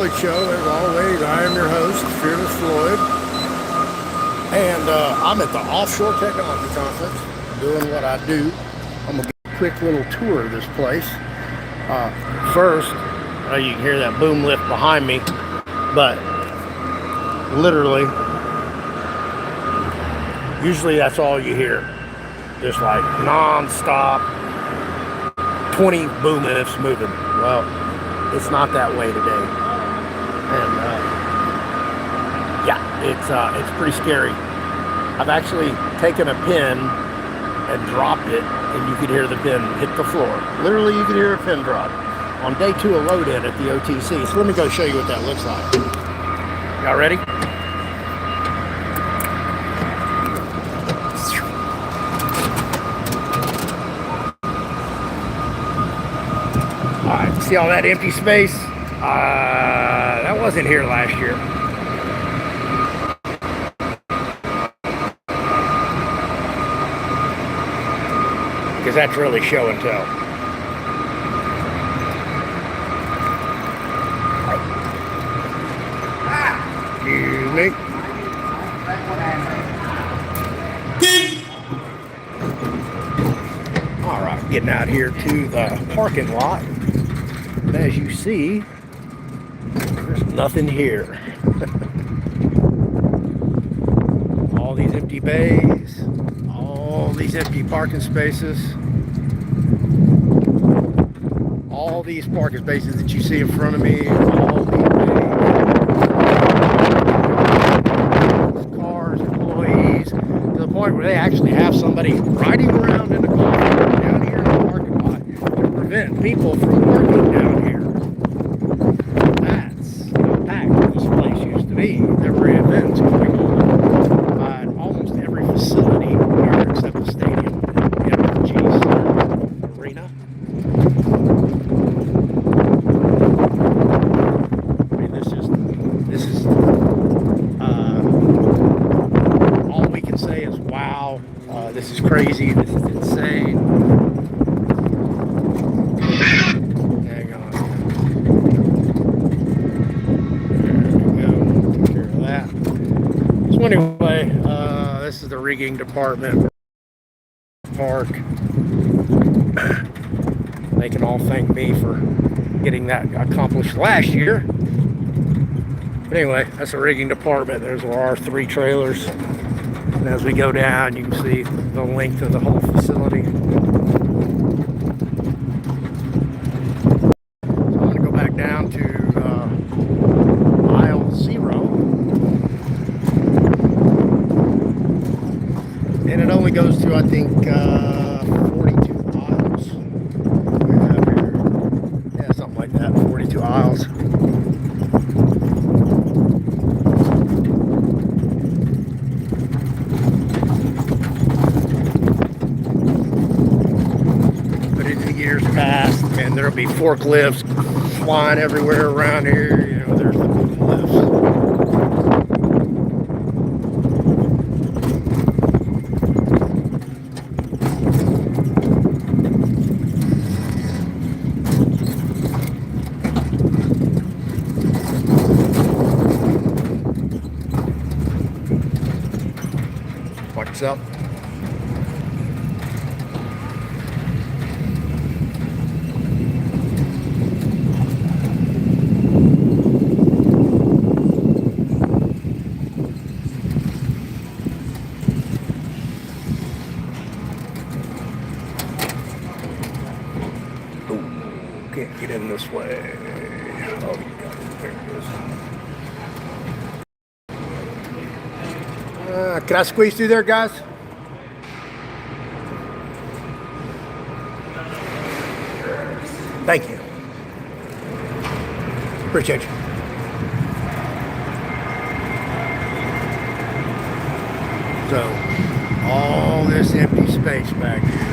Floyd Show, as always. I am your host, Fearless Floyd, and I'm at the Offshore Technology Conference doing what I do. I'm gonna give a quick little tour of this place. First, you can hear that boom lift behind me, but literally, usually that's all you hear, just like non-stop 20 boom lifts moving. Well, it's not that way today. And yeah, it's pretty scary. I've actually taken a pin and dropped it, and you could hear the pin hit the floor. Literally, you could hear a pin drop on day 2 of load-in at the OTC. So let me go show you what that looks like. Y'all ready? All right, see all that empty space? That wasn't here last year. Because that's really show and tell. Excuse me. All right, getting out here to the parking lot. And as you see, there's nothing here. All these empty bays, all these empty parking spaces, all these parking spaces that you see in front of me, all these bays, cars, employees, to the point where they actually have somebody riding around in the car down here in the parking lot to prevent people from working down here. That's how packed this place used to be. There were events going on at almost every facility here except the stadium, the MFG's arena. I mean, this is all we can say is wow. This is crazy. This is insane. Hang on. So anyway, this is the rigging department. Park. They can all thank me for getting that accomplished last year. But anyway, that's the rigging department. There's our 3 trailers. And as we go down, you can see the length of the whole facility. So I'm going to go back down to aisle 0. And it only goes to, I think, 42 aisles. Yeah, something like that, 42 aisles. But in the years past, and there'll be forklifts flying everywhere around here. You know, there's the boom lifts. Watch yourself. Oh, can't get in this way. Oh, you got it. There it is. Can I squeeze through there, guys? Thank you. Appreciate you. So, all this empty space back here.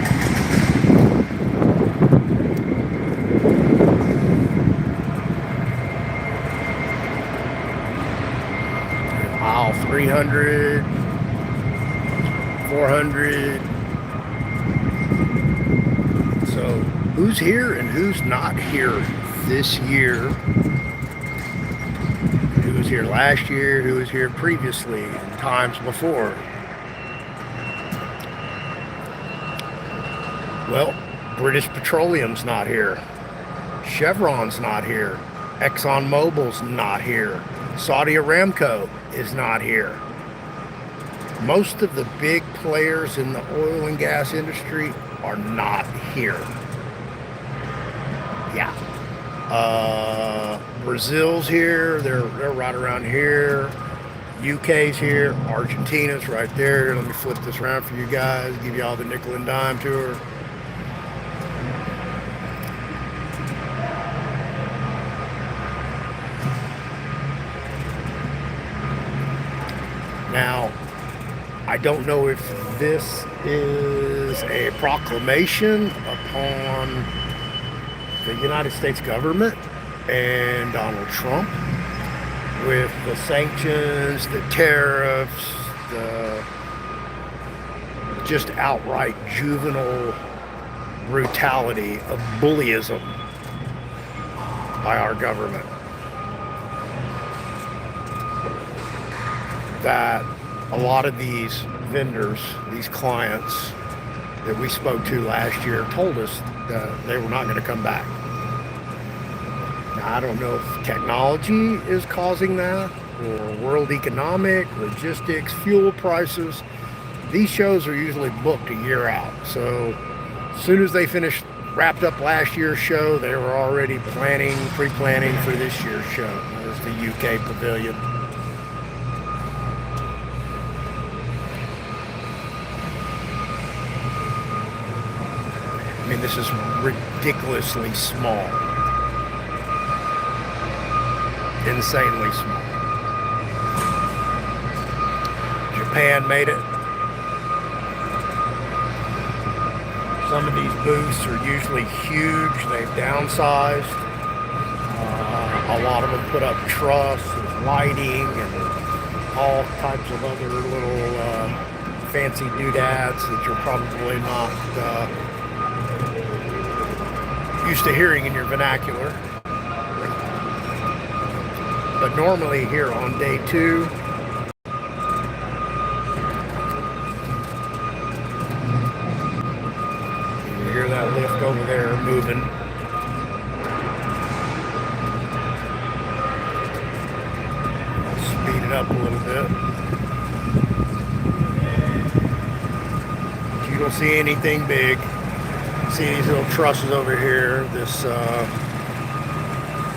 Aisle 300, 400. So who's here and who's not here this year was here last year, who was here previously, and times before. Well, British Petroleum's not here. Chevron's not here. ExxonMobil's not here. Saudi Aramco is not here. Most of the big players in the oil and gas industry are not here. Yeah. Brazil's here. They're right around here. UK's here. Argentina's right there. Let me flip this around for you guys. Give you all the nickel and dime tour. Now, I don't know if this is a proclamation upon the United States government and Donald Trump with the sanctions, the tariffs, the just outright juvenile brutality of bullyism by our government. That a lot of these vendors, these clients that we spoke to last year told us that they were not going to come back. Now, I don't know if technology is causing that, or world economic, logistics, fuel prices. These shows are usually booked a year out. So as soon as they wrapped up last year's show, they were already pre-planning for this year's show. There's the UK Pavilion. I mean, this is ridiculously small. Insanely small. Japan made it. Some of these booths are usually huge. They've downsized. A lot of them put up truss and lighting and all types of other little fancy doodads that you're probably not used to hearing in your vernacular. But normally here on day 2, you hear that lift over there moving. I'll speed it up a little bit. You don't see anything big. See these little trusses over here. This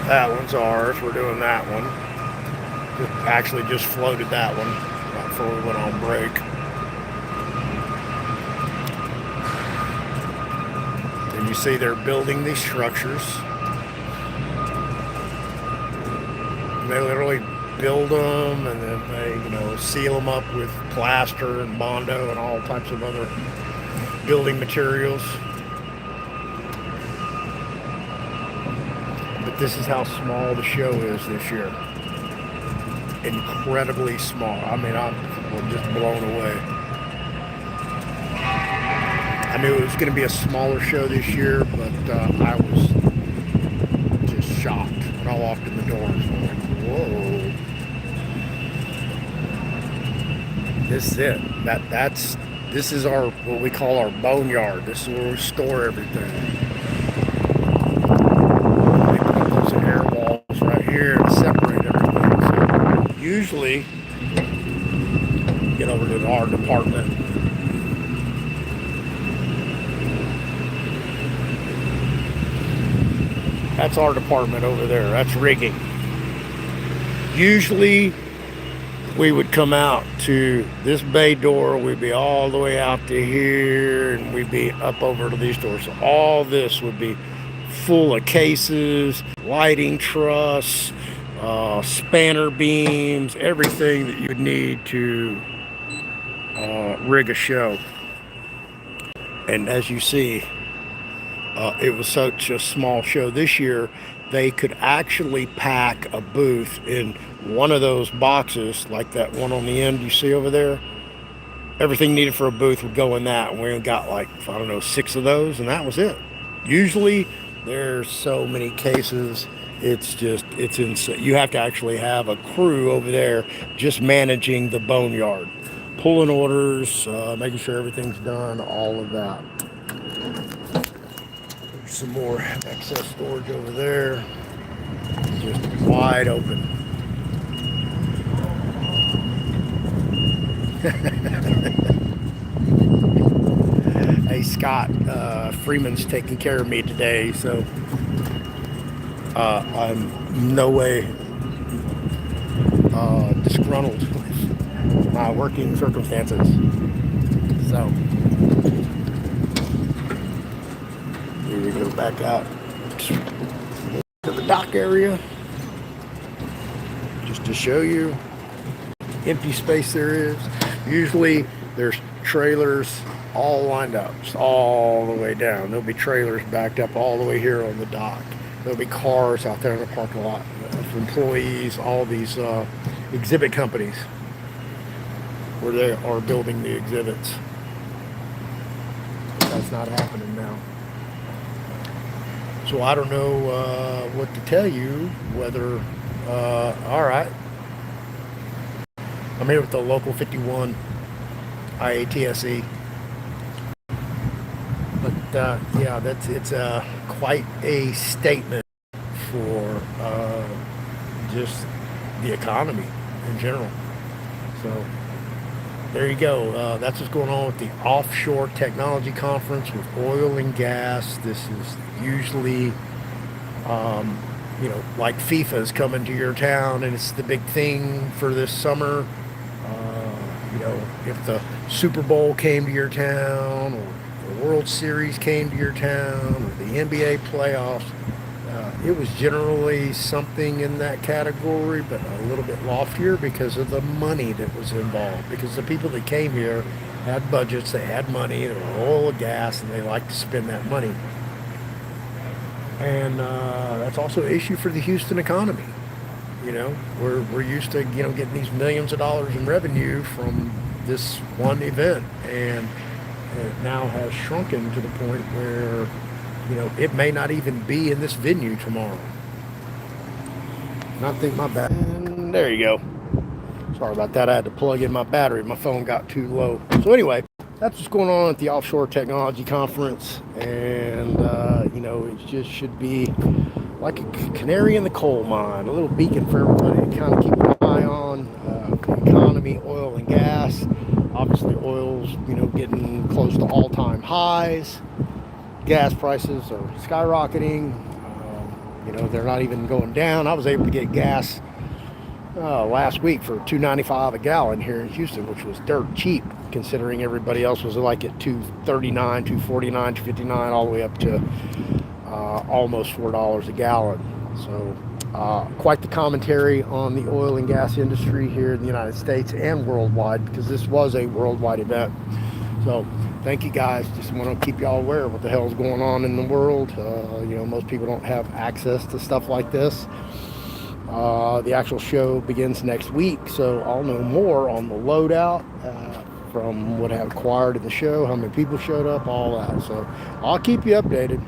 that one's ours. We're doing that one. Actually just floated that one right before we went on break. And you see they're building these structures. And they literally build them, and then they, seal them up with plaster and Bondo and all types of other building materials. This is how small the show is this year. Incredibly small. I mean, I'm just blown away. I knew it was going to be a smaller show this year, but I was just shocked when I walked in the door. I was like, whoa. This is it. This is our, what we call our boneyard. This is where we store everything. Here to separate everything. So usually, get over to our department. That's our department over there. That's rigging. Usually, we would come out to this bay door. We'd be all the way out to here, and we'd be up over to these doors. So all this would be full of cases, lighting truss, spanner beams, everything that you need to rig a show. And as you see, it was such a small show. This year, they could actually pack a booth in one of those boxes, like that one on the end you see over there. Everything needed for a booth would go in that. And we got 6 of those, and that was it. Usually, there's so many cases It's insane. You have to actually have a crew over there just managing the boneyard, pulling orders, making sure everything's done, all of that. There's some more excess storage over there, just wide open. Hey Scott, Freeman's taking care of me today, so I'm no way disgruntled with my working circumstances. So here we go back out to the dock area just to show you empty space there is. Usually there's trailers all lined up, just all the way down. There'll be trailers backed up all the way here on the dock. There'll be cars out there in the parking lot for employees, all these exhibit companies where they are building the exhibits. But that's not happening now. So I don't know what to tell you, whether, all right. I'm here with the Local 51 IATSE. But yeah, it's quite a statement for just the economy in general. So there you go. That's what's going on with the Offshore Technology Conference with oil and gas. This is usually, like FIFA's coming to your town, and it's the big thing for this summer. If the Super Bowl came to your town, or the World Series came to your town, or the NBA playoffs, it was generally something in that category, but a little bit loftier because of the money that was involved. Because the people that came here had budgets, they had money, they were oil and gas, and they liked to spend that money. And that's also an issue for the Houston economy. We're used to getting these millions of dollars in revenue from this one event, and it now has shrunken to the point where it may not even be in this venue tomorrow. And I think my battery, and there you go. Sorry about that. I had to plug in my battery. My phone got too low. So anyway, that's what's going on at the Offshore Technology Conference, and it just should be like a canary in the coal mine, a little beacon for everybody to kind of keep an eye on. The economy, oil and gas. Obviously, oil's getting close to all-time highs. Gas prices are skyrocketing. They're not even going down. I was able to get gas last week for $2.95 a gallon here in Houston, which was dirt cheap considering everybody else was like at $2.39, $2.49, $2.59, all the way up to almost $4 a gallon. So quite the commentary on the oil and gas industry here in the United States and worldwide, because this was a worldwide event. So thank you guys. Just want to keep y'all aware of what the hell is going on in the world. Most people don't have access to stuff like this. The actual show begins next week, so I'll know more on the loadout from what I have acquired in the show, how many people showed up, all that. So I'll keep you updated.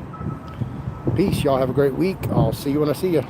Peace. Y'all have a great week. I'll see you when I see you.